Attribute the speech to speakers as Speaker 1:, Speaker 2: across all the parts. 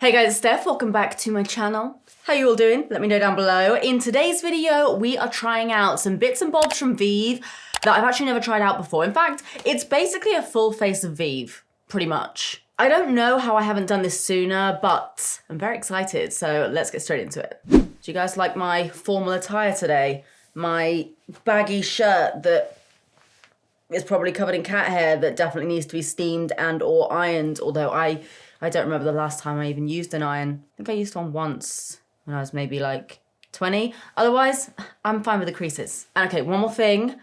Speaker 1: Hey guys, it's Steph, welcome back to my channel. How you all doing? Let me know down below. In today's video, we are trying out some bits and bobs from Vieve that I've actually never tried out before. In fact, it's basically a full face of Vieve, pretty much. I don't know how I haven't done this sooner, but I'm very excited, so let's get straight into it. Do you guys like my formal attire today? My baggy shirt that is probably covered in cat hair that definitely needs to be steamed and or ironed, although I don't remember the last time I even used an iron. I think I used one once when I was maybe like 20. Otherwise, I'm fine with the creases. And okay, one more thing.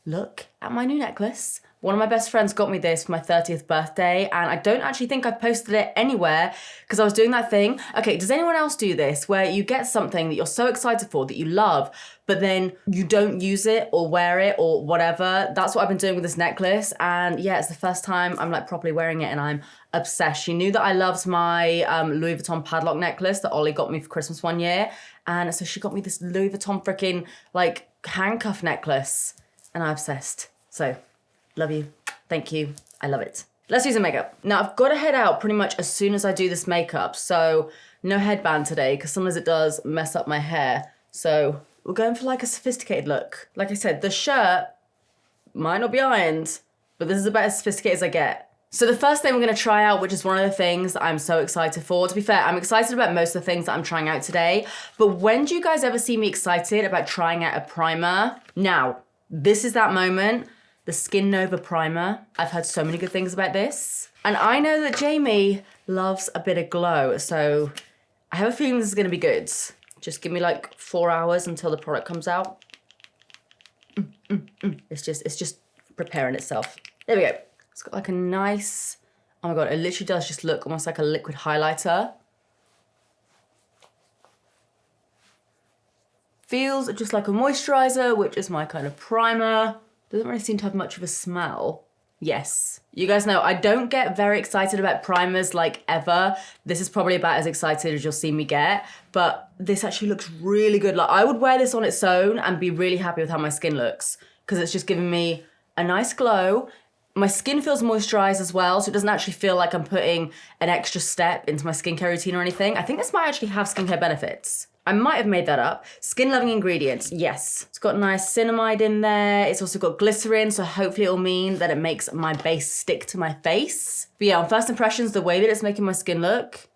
Speaker 1: Look at my new necklace. One of my best friends got me this for my 30th birthday, and I don't actually think I've posted it anywhere because I was doing that thing. Okay, does anyone else do this where you get something that you're so excited for, that you love, but then you don't use it or wear it or whatever? That's what I've been doing with this necklace, and yeah, it's the first time I'm like properly wearing it and I'm obsessed. She knew that I loved my Louis Vuitton padlock necklace that Ollie got me for Christmas one year, and so she got me this Louis Vuitton freaking like handcuff necklace, and I'm obsessed. So love you. Thank you. I love it. Let's do some makeup. Now, I've got to head out pretty much as soon as I do this makeup, so no headband today because sometimes it does mess up my hair. So we're going for like a sophisticated look. Like I said, the shirt might not be ironed, but this is about as sophisticated as I get. So the first thing we're going to try out, which is one of the things that I'm so excited for. To be fair, I'm excited about most of the things that I'm trying out today, but when do you guys ever see me excited about trying out a primer? Now, this is that moment. The Skin Nova Primer. I've heard so many good things about this. And I know that Jamie loves a bit of glow, so I have a feeling this is gonna be good. Just give me like 4 hours until the product comes out. It's just preparing itself. There we go. It's got like a nice, oh my God, it literally does just look almost like a liquid highlighter. Feels just like a moisturizer, which is my kind of primer. Doesn't really seem to have much of a smell. Yes. You guys know I don't get very excited about primers like ever. This is probably about as excited as you'll see me get, but this actually looks really good. Like I would wear this on its own and be really happy with how my skin looks because it's just giving me a nice glow. My skin feels moisturized as well, so it doesn't actually feel like I'm putting an extra step into my skincare routine or anything. I think this might actually have skincare benefits. I might have made that up. Skin loving ingredients, yes. It's got nice cinnamide in there. It's also got glycerin, so hopefully it'll mean that it makes my base stick to my face. But yeah, on first impressions, the way that it's making my skin look,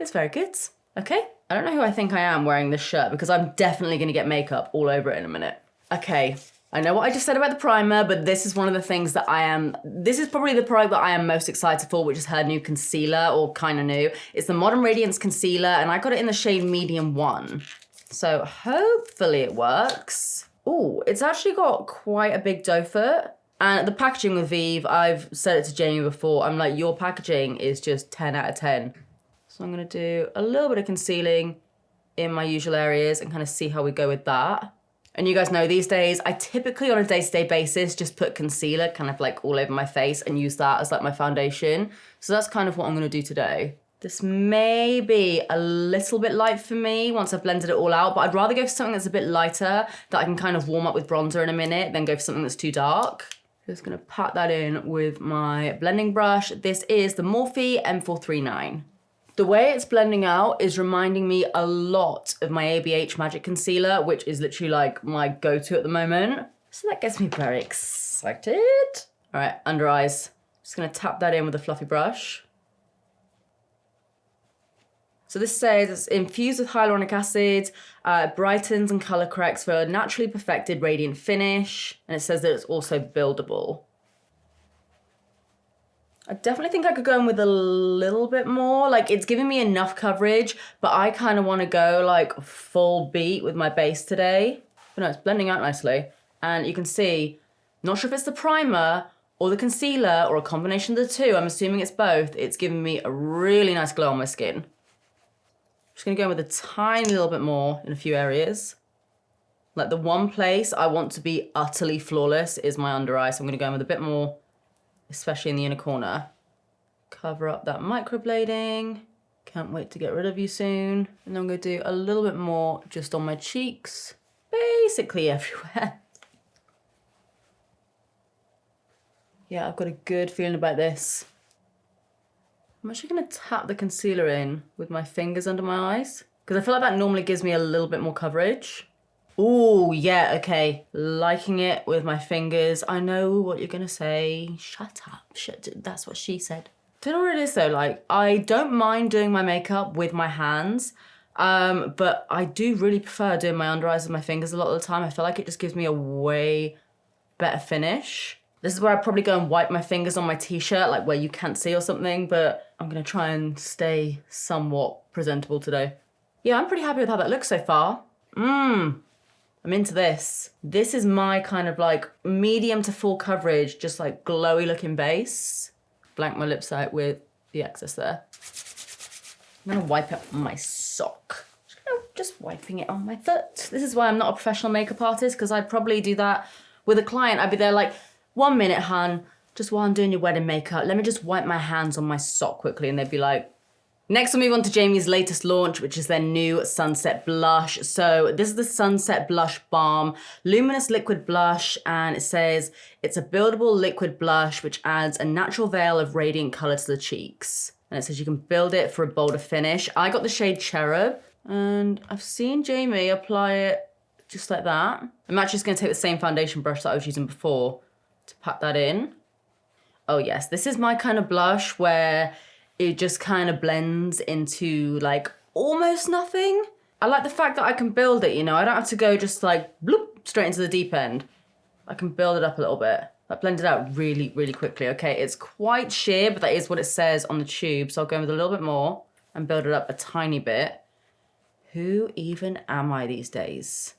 Speaker 1: it's very good, okay? I don't know who I think I am wearing this shirt because I'm definitely gonna get makeup all over it in a minute. Okay, I know what I just said about the primer, but this is one of the things that this is probably the product that I am most excited for, which is her new concealer, or kind of new. It's the Modern Radiance Concealer, and I got it in the shade Medium 1. So hopefully it works. Ooh, it's actually got quite a big doe foot. And the packaging with Vieve, I've said it to Jamie before, I'm like, your packaging is just 10 out of 10. So I'm gonna do a little bit of concealing in my usual areas and kind of see how we go with that. And you guys know these days, I typically on a day-to-day basis just put concealer kind of like all over my face and use that as like my foundation. So that's kind of what I'm gonna do today. This may be a little bit light for me once I've blended it all out, but I'd rather go for something that's a bit lighter that I can kind of warm up with bronzer in a minute than go for something that's too dark. Just gonna pat that in with my blending brush. This is the Morphe M439. The way it's blending out is reminding me a lot of my ABH Magic Concealer, which is literally like my go-to at the moment. So that gets me very excited. All right, under eyes. Just gonna tap that in with a fluffy brush. So this says it's infused with hyaluronic acid, brightens and color corrects for a naturally perfected radiant finish. And it says that it's also buildable. I definitely think I could go in with a little bit more. Like it's giving me enough coverage, but I kind of want to go like full beat with my base today. But no, it's blending out nicely. And you can see, not sure if it's the primer or the concealer or a combination of the two. I'm assuming it's both. It's giving me a really nice glow on my skin. Just gonna go in with a tiny little bit more in a few areas. Like the one place I want to be utterly flawless is my under eye. So I'm gonna go in with a bit more, especially in the inner corner. Cover up that microblading. Can't wait to get rid of you soon. And then I'm gonna do a little bit more just on my cheeks, basically everywhere. Yeah, I've got a good feeling about this. I'm actually gonna tap the concealer in with my fingers under my eyes because I feel like that normally gives me a little bit more coverage. Oh, yeah, okay. Liking it with my fingers. I know what you're gonna say. Shut up. That's what she said. Don't know what it is though, like, I don't mind doing my makeup with my hands, but I do really prefer doing my under eyes with my fingers a lot of the time. I feel like it just gives me a way better finish. This is where I probably go and wipe my fingers on my t-shirt, like where you can't see or something, but I'm gonna try and stay somewhat presentable today. Yeah, I'm pretty happy with how that looks so far. I'm into this. This is my kind of like medium to full coverage, just like glowy looking base. Blank my lips out with the excess there. I'm gonna wipe it on my sock. Just wiping it on my foot. This is why I'm not a professional makeup artist, because I'd probably do that with a client. I'd be there like, 1 minute, hun, just while I'm doing your wedding makeup, let me just wipe my hands on my sock quickly. And they'd be like, next we'll move on to Jamie's latest launch, which is their new Sunset Blush. So this is the Sunset Blush Balm, Luminous Liquid Blush, and it says, it's a buildable liquid blush which adds a natural veil of radiant color to the cheeks. And it says you can build it for a bolder finish. I got the shade Cherub, and I've seen Jamie apply it just like that. I'm actually just gonna take the same foundation brush that I was using before to pat that in. Oh yes, this is my kind of blush where it just kind of blends into like almost nothing. I like the fact that I can build it, you know, I don't have to go just like bloop, straight into the deep end. I can build it up a little bit. That blended out really, really quickly. Okay, it's quite sheer, but that is what it says on the tube. So I'll go in with a little bit more and build it up a tiny bit. Who even am I these days?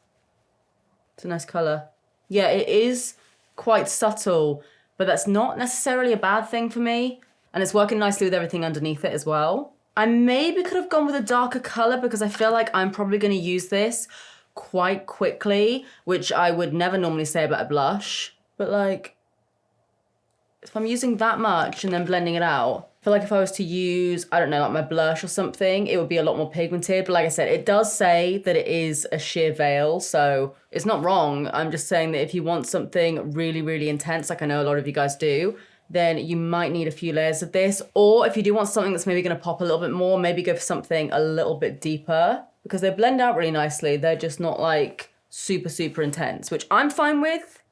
Speaker 1: It's a nice color. Yeah, it is quite subtle, but that's not necessarily a bad thing for me. And it's working nicely with everything underneath it as well. I maybe could have gone with a darker color because I feel like I'm probably going to use this quite quickly, which I would never normally say about a blush. But like, if I'm using that much and then blending it out, I feel like if I was to use, I don't know, like my blush or something, it would be a lot more pigmented. But like I said, it does say that it is a sheer veil, so it's not wrong. I'm just saying that if you want something really, really intense, like I know a lot of you guys do, then you might need a few layers of this. Or if you do want something that's maybe gonna pop a little bit more, maybe go for something a little bit deeper because they blend out really nicely. They're just not like super, super intense, which I'm fine with.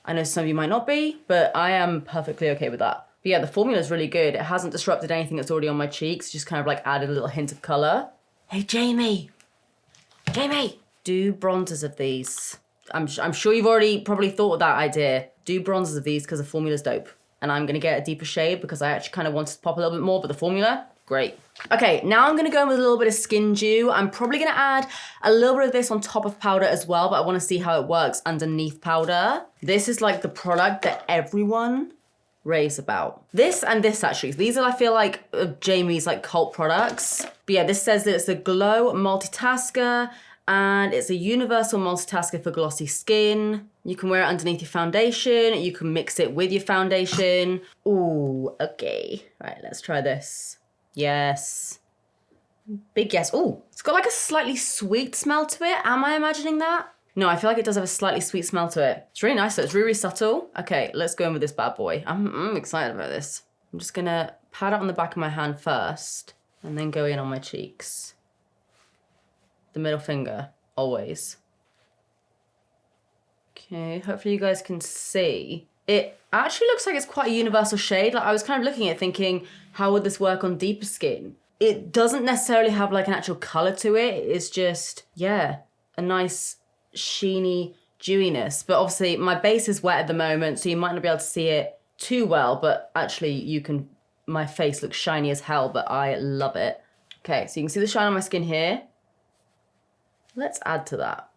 Speaker 1: I know some of you might not be, but I am perfectly okay with that. But yeah, the formula is really good. It hasn't disrupted anything that's already on my cheeks. Just kind of like added a little hint of color. Hey, Jamie, do bronzers of these. I'm sure you've already probably thought of that idea. Do bronzers of these because the formula's dope. And I'm gonna get a deeper shade because I actually kind of wanted to pop a little bit more, but the formula, great. Okay, now I'm gonna go in with a little bit of Skin Dew. I'm probably gonna add a little bit of this on top of powder as well, but I wanna see how it works underneath powder. This is like the product that everyone raves about. This and this actually. These are, I feel like, Jamie's like cult products. But yeah, this says that it's a Glow Multitasker, and it's a universal multitasker for glossy skin. You can wear it underneath your foundation. You can mix it with your foundation. Ooh, okay. All right, let's try this. Yes. Big yes. Ooh, it's got like a slightly sweet smell to it. Am I imagining that? No, I feel like it does have a slightly sweet smell to it. It's really nice, so it's really, really subtle. Okay, let's go in with this bad boy. I'm excited about this. I'm just gonna pat it on the back of my hand first and then go in on my cheeks. The middle finger, always. Okay, hopefully you guys can see. It actually looks like it's quite a universal shade. Like I was kind of looking at it thinking, how would this work on deeper skin? It doesn't necessarily have like an actual color to it. It's just, yeah, a nice sheeny dewiness. But obviously my base is wet at the moment, so you might not be able to see it too well, but actually you can, my face looks shiny as hell, but I love it. Okay, so you can see the shine on my skin here. Let's add to that.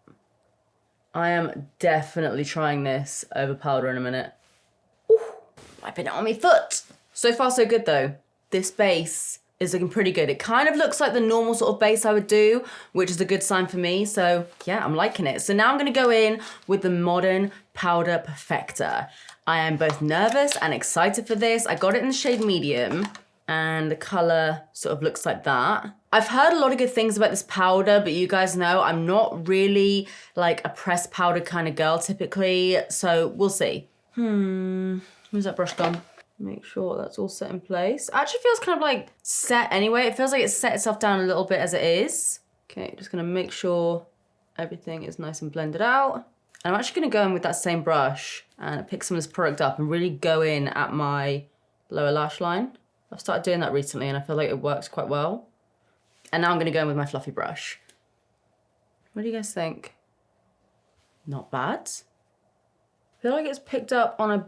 Speaker 1: I am definitely trying this over powder in a minute. Ooh, wiping it on my foot. So far so good though. This base is looking pretty good. It kind of looks like the normal sort of base I would do, which is a good sign for me. So yeah, I'm liking it. So now I'm gonna go in with the Modern Powder Perfector. I am both nervous and excited for this. I got it in the shade medium and the color sort of looks like that. I've heard a lot of good things about this powder, but you guys know I'm not really like a pressed powder kind of girl typically, so we'll see. Where's that brush gone? Make sure that's all set in place. Actually feels kind of like set anyway. It feels like it's set itself down a little bit as it is. Okay, just gonna make sure everything is nice and blended out. And I'm actually gonna go in with that same brush and pick some of this product up and really go in at my lower lash line. I've started doing that recently and I feel like it works quite well. And now I'm gonna go in with my fluffy brush. What do you guys think? Not bad. I feel like it's picked up on a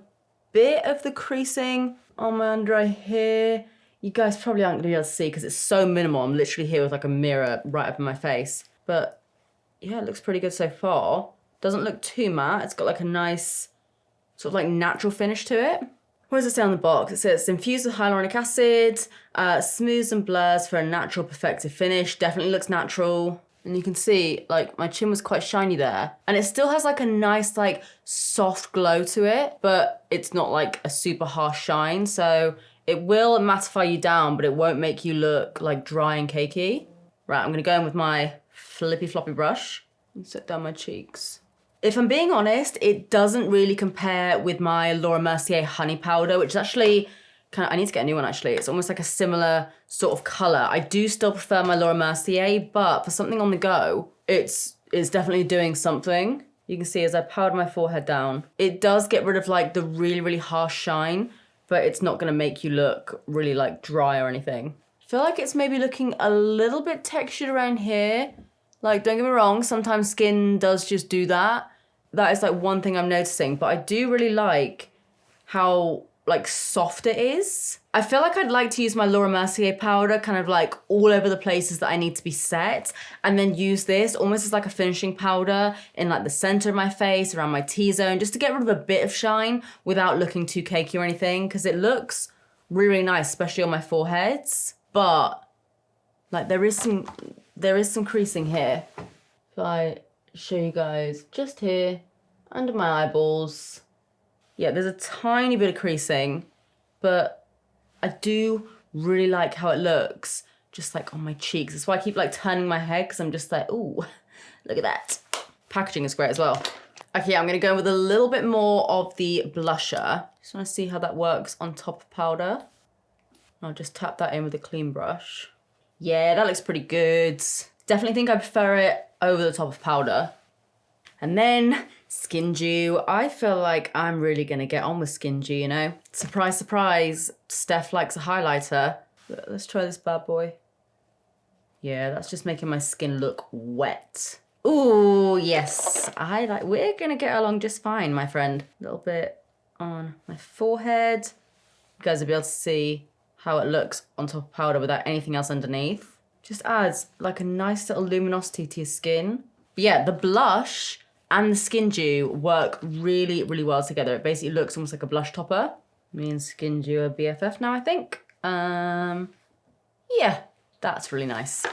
Speaker 1: bit of the creasing on my under eye here. You guys probably aren't gonna be able to see because it's so minimal. I'm literally here with like a mirror right up in my face. But yeah, it looks pretty good so far. Doesn't look too matte. It's got like a nice sort of like natural finish to it. What does it say on the box? It says infused with hyaluronic acid, smooths and blurs for a natural perfective finish. Definitely looks natural. And you can see like my chin was quite shiny there. And it still has like a nice like soft glow to it, but it's not like a super harsh shine. So it will mattify you down, but it won't make you look like dry and cakey. Right, I'm gonna go in with my flippy floppy brush and set down my cheeks. If I'm being honest, it doesn't really compare with my Laura Mercier honey powder, which is actually I need to get a new one actually. It's almost like a similar sort of color. I do still prefer my Laura Mercier, but for something on the go, it's definitely doing something. You can see as I powder my forehead down, it does get rid of like the really, really harsh shine, but it's not gonna make you look really like dry or anything. I feel like it's maybe looking a little bit textured around here. Like, don't get me wrong, sometimes skin does just do that. That is like one thing I'm noticing, but I do really like how like soft it is. I feel like I'd like to use my Laura Mercier powder kind of like all over the places that I need to be set, and then use this almost as like a finishing powder in like the center of my face, around my T-zone, just to get rid of a bit of shine without looking too cakey or anything, because it looks really, really nice, especially on my foreheads. But like there is some creasing here. If I show you guys just here under my eyeballs, yeah, there's a tiny bit of creasing, but I do really like how it looks just like on my cheeks. That's why I keep like turning my head, because I'm just like, ooh, look at that. Packaging is great as well. Okay, I'm gonna go with a little bit more of the blusher. Just wanna see how that works on top of powder. I'll just tap that in with a clean brush. Yeah, that looks pretty good. Definitely think I prefer it over the top of powder. And then Skin Dew. I feel like I'm really gonna get on with Skin Dew, you know? Surprise, surprise, Steph likes a highlighter. But let's try this bad boy. Yeah, that's just making my skin look wet. Ooh, yes. We're gonna get along just fine, my friend. A little bit on my forehead. You guys will be able to see how it looks on top of powder without anything else underneath. Just adds like a nice little luminosity to your skin. But yeah, the blush and the Skin Dew work really, really well together. It basically looks almost like a blush topper. Me and Skin Dew are BFF now, I think. Yeah, that's really nice.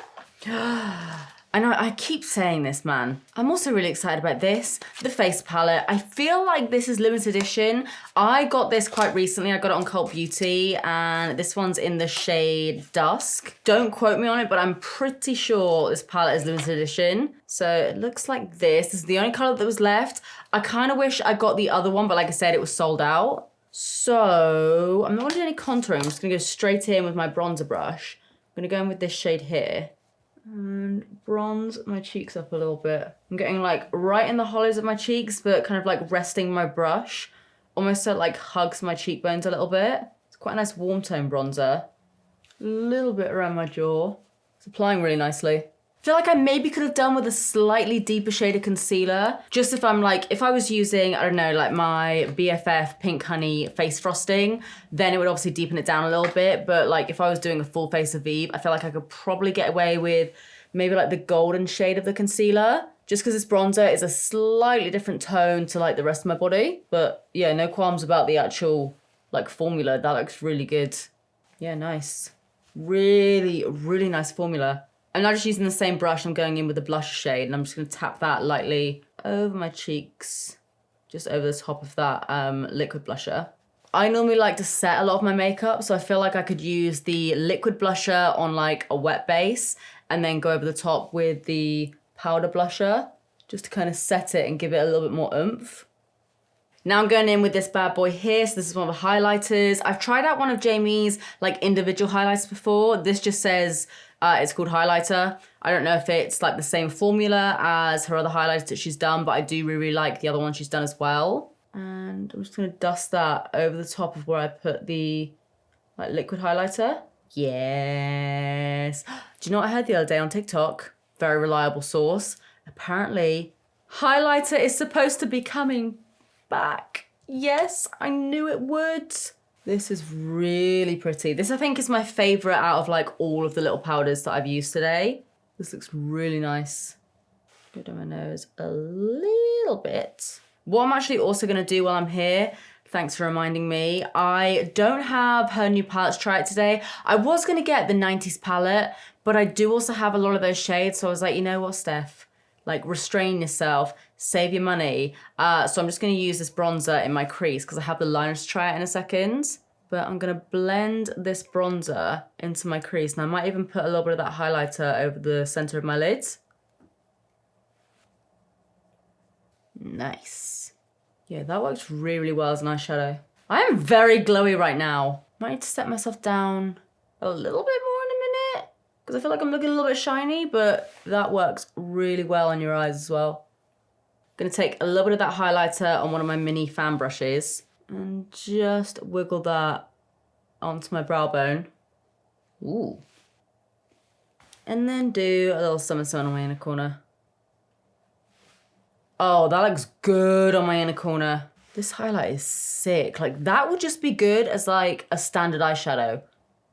Speaker 1: I know, I keep saying this, man. I'm also really excited about this, the face palette. I feel like this is limited edition. I got this quite recently. I got it on Cult Beauty, and this one's in the shade Dusk. Don't quote me on it, but I'm pretty sure this palette is limited edition. So it looks like this. This is the only color that was left. I kind of wish I got the other one, but like I said, it was sold out. So I'm not gonna do any contouring. I'm just gonna go straight in with my bronzer brush. I'm gonna go in with this shade here and bronze my cheeks up a little bit. I'm getting like right in the hollows of my cheeks, but kind of like resting my brush, almost so it like hugs my cheekbones a little bit. It's quite a nice warm tone bronzer. A little bit around my jaw. It's applying really nicely. I feel like I maybe could have done with a slightly deeper shade of concealer. Just if I was using, I don't know, like my BFF Pink Honey face frosting, then it would obviously deepen it down a little bit. But like if I was doing a full face of Vieve, I feel like I could probably get away with maybe like the golden shade of the concealer. Just because this bronzer is a slightly different tone to like the rest of my body. But yeah, no qualms about the actual like formula. That looks really good. Yeah, nice. Really, really nice formula. I'm now just using the same brush. I'm going in with the blush shade, and I'm just going to tap that lightly over my cheeks, just over the top of that liquid blusher. I normally like to set a lot of my makeup, so I feel like I could use the liquid blusher on like a wet base and then go over the top with the powder blusher just to kind of set it and give it a little bit more oomph. Now I'm going in with this bad boy here. So this is one of the highlighters. I've tried out one of Jamie's like individual highlights before. This just says it's called highlighter. I don't know if it's like the same formula as her other highlighters that she's done, but I do really like the other one she's done as well. And I'm just gonna dust that over the top of where I put the like liquid highlighter. Yes. Do you know what I heard the other day on TikTok? Very reliable source. Apparently, highlighter is supposed to be coming back. Yes, I knew it would. This is really pretty. This I think is my favorite out of like all of the little powders that I've used today. This looks really nice. Go down my nose a little bit. What I'm actually also gonna do while I'm here, thanks for reminding me, I don't have her new palette to try it today. I was gonna get the 90s palette, but I do also have a lot of those shades. So I was like, you know what, Steph? Like restrain yourself, save your money. So I'm just gonna use this bronzer in my crease because I have the liner to try it in a second. But I'm gonna blend this bronzer into my crease. And I might even put a little bit of that highlighter over the center of my lids. Nice. Yeah, that works really, really well as an eyeshadow. I am very glowy right now. Might need to step myself down a little bit more in a minute because I feel like I'm looking a little bit shiny, but that works really well on your eyes as well. Gonna take a little bit of that highlighter on one of my mini fan brushes and just wiggle that onto my brow bone. Ooh. And then do a little summer sun on my inner corner. Oh, that looks good on my inner corner. This highlight is sick. Like that would just be good as like a standard eyeshadow.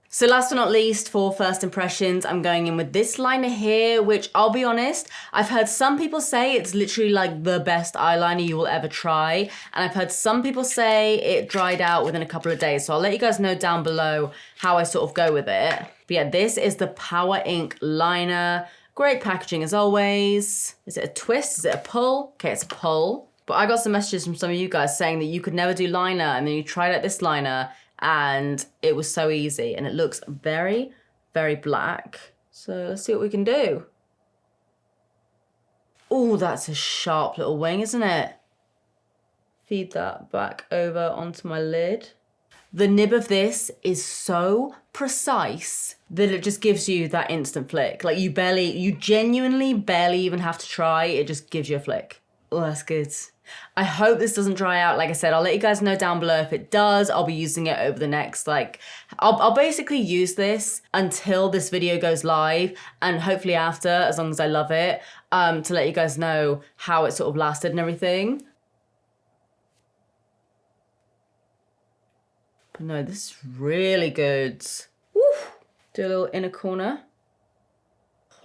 Speaker 1: So last but not least, for first impressions, I'm going in with this liner here, which I'll be honest, I've heard some people say it's literally like the best eyeliner you will ever try. And I've heard some people say it dried out within a couple of days. So I'll let you guys know down below how I sort of go with it. But yeah, this is the Power Ink liner. Great packaging as always. Is it a twist? Is it a pull? Okay, it's a pull. But I got some messages from some of you guys saying that you could never do liner and then you tried out this liner and it was so easy and it looks very, very black. So let's see what we can do. Oh, that's a sharp little wing, isn't it? Feed that back over onto my lid. The nib of this is so precise that it just gives you that instant flick. Like you genuinely barely even have to try. It just gives you a flick. Oh, that's good. I hope this doesn't dry out. Like I said, I'll let you guys know down below if it does. I'll be using it over the next, I'll basically use this until this video goes live and hopefully after, as long as I love it, to let you guys know how it sort of lasted and everything. But no, this is really good. Woo! Do a little inner corner.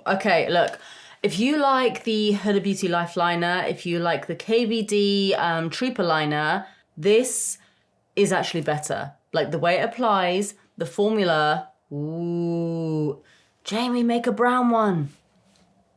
Speaker 1: Okay, look. If you like the Huda Beauty Life liner, if you like the KVD Trooper liner, this is actually better. Like the way it applies, the formula. Ooh. Jamie, make a brown one.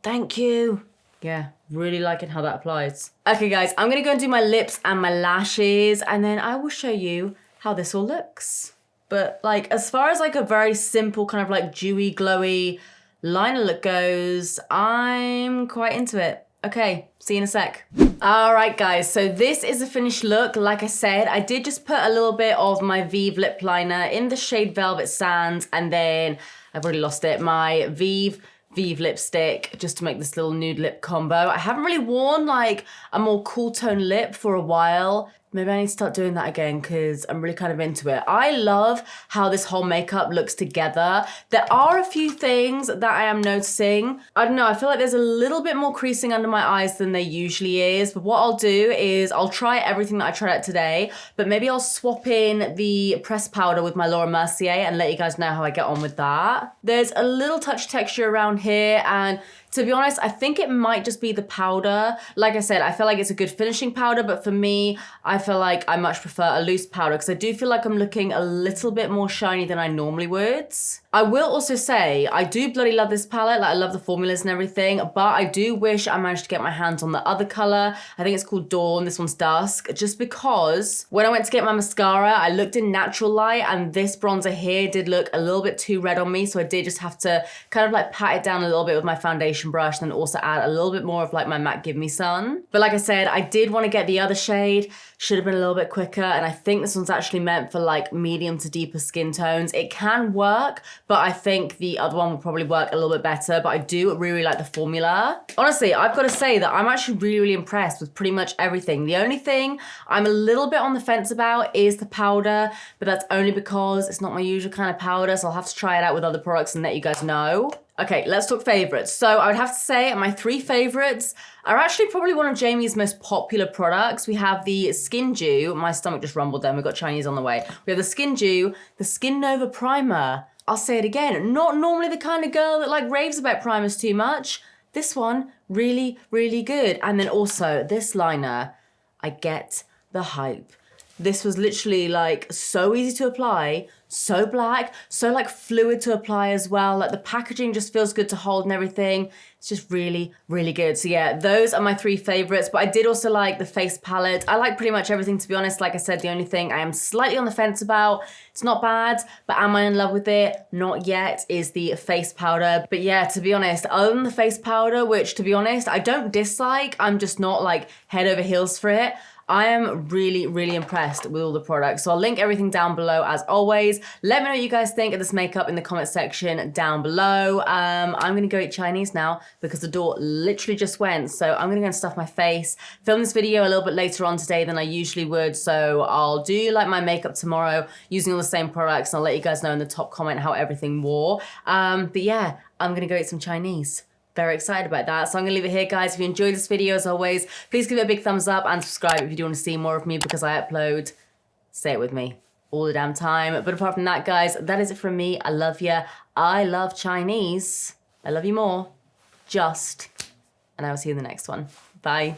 Speaker 1: Thank you. Yeah, really liking how that applies. Okay, guys, I'm going to go and do my lips and my lashes, and then I will show you how this all looks. But like, as far as like a very simple kind of like dewy, glowy liner look goes, I'm quite into it. Okay, see you in a sec. All right, guys, so this is a finished look. Like I said, I did just put a little bit of my Vieve lip liner in the shade Velvet Sands, and then I've already lost it, my Vieve lipstick, just to make this little nude lip combo. I haven't really worn like a more cool tone lip for a while. Maybe I need to start doing that again because I'm really kind of into it. I love how this whole makeup looks together. There are a few things that I am noticing. I don't know, I feel like there's a little bit more creasing under my eyes than there usually is. But what I'll do is I'll try everything that I tried out today, but maybe I'll swap in the pressed powder with my Laura Mercier and let you guys know how I get on with that. There's a little touch texture around here, and to be honest, I think it might just be the powder. Like I said, I feel like it's a good finishing powder, but for me, I feel like I much prefer a loose powder because I do feel like I'm looking a little bit more shiny than I normally would. I will also say, I do bloody love this palette. Like, I love the formulas and everything, but I do wish I managed to get my hands on the other color. I think it's called Dawn, this one's Dusk, just because when I went to get my mascara, I looked in natural light and this bronzer here did look a little bit too red on me, so I did just have to kind of like pat it down a little bit with my foundation foundation brush, and then also add a little bit more of like my MAC Give Me Sun. But like I said, I did want to get the other shade, should have been a little bit quicker, and I think this one's actually meant for like medium to deeper skin tones. It can work, but I think the other one will probably work a little bit better, but I do really like the formula. Honestly, I've got to say that I'm actually really impressed with pretty much everything. The only thing I'm a little bit on the fence about is the powder, but that's only because it's not my usual kind of powder, so I'll have to try it out with other products and let you guys know. Okay, let's talk favorites. So I would have to say my 3 favorites are actually probably one of Jamie's most popular products. We have the Skin Dew. My stomach just rumbled then, we've got Chinese on the way. We have the Skin Dew, the Skin Nova Primer. I'll say it again, not normally the kind of girl that like raves about primers too much. This one, really, really good. And then also this liner, I get the hype. This was literally like so easy to apply, so black, so like fluid to apply as well. Like the packaging just feels good to hold and everything. It's just really, really good. So yeah, those are my 3 favorites, but I did also like the face palette. I like pretty much everything, to be honest. Like I said, the only thing I am slightly on the fence about, it's not bad, but am I in love with it? Not yet, is the face powder. But yeah, to be honest, other than the face powder, which to be honest, I don't dislike, I'm just not like head over heels for it. I am really, really impressed with all the products. So I'll link everything down below as always. Let me know what you guys think of this makeup in the comment section down below. I'm gonna go eat Chinese now because the door literally just went. So I'm gonna go and stuff my face. Film this video a little bit later on today than I usually would. So I'll do like my makeup tomorrow using all the same products, and I'll let you guys know in the top comment how everything wore. But yeah, I'm gonna go eat some Chinese. Very excited about that. So I'm gonna leave it here, guys. If you enjoyed this video, as always, please give it a big thumbs up and subscribe if you do want to see more of me, because I upload, say it with me, all the damn time. But apart from that, guys, that is it from me. I love you. I love Chinese. I love you more. And I will see you in the next one. Bye.